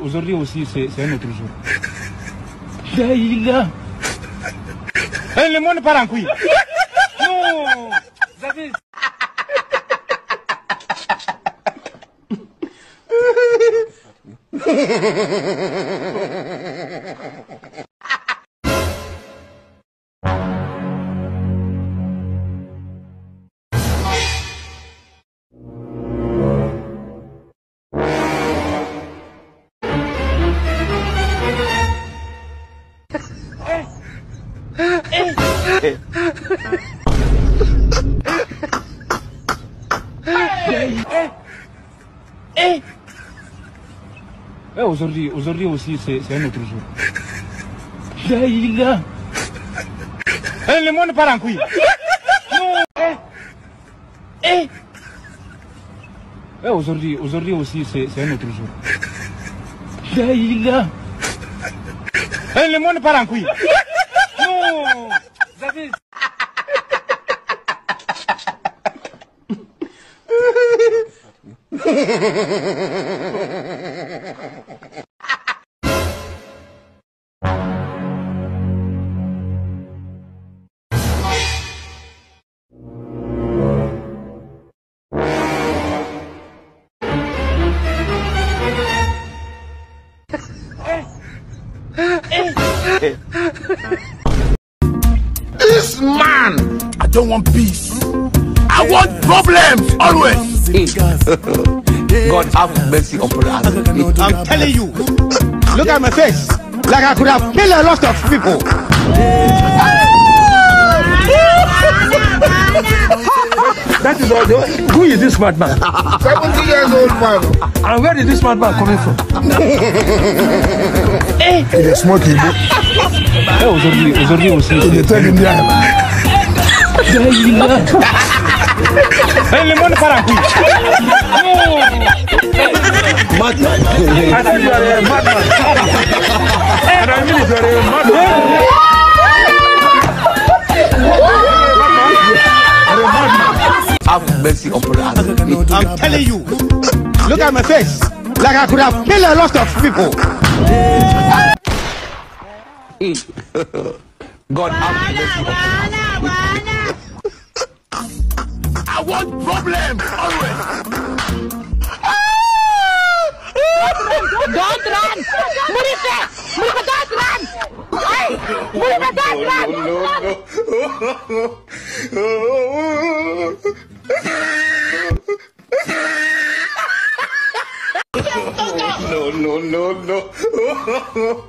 Aujourd'hui aussi, c'est un autre jour. Daïla. Le monde part en couille. Non. Vous avez... Aujourd'hui aussi, c'est un autre jour. Daïla. Le monde part en couille. Non. Aujourd'hui aussi, c'est un autre jour. Daïla. Le monde part en couille. Non. Vous avez... This man, I don't want peace. I want problems always. God have mercy upon us. I'm telling you. Look at my face. Like I could have killed a lot of people. That is all. Who is this madman? 70 years old man. And where is this madman coming from? Il est smoking. Aujourd'hui aussi. Il est très bien. Le monde part en couille. Madman. I said you are a madman. And I mean you are a madman. Have mercy upon us. I'm telling you. Look at my face. Like I could have killed a lot of people. God have mercy upon us. I want problems always. Don't run! Murife! Murife, don't run! Hey! Murife, don't run! No.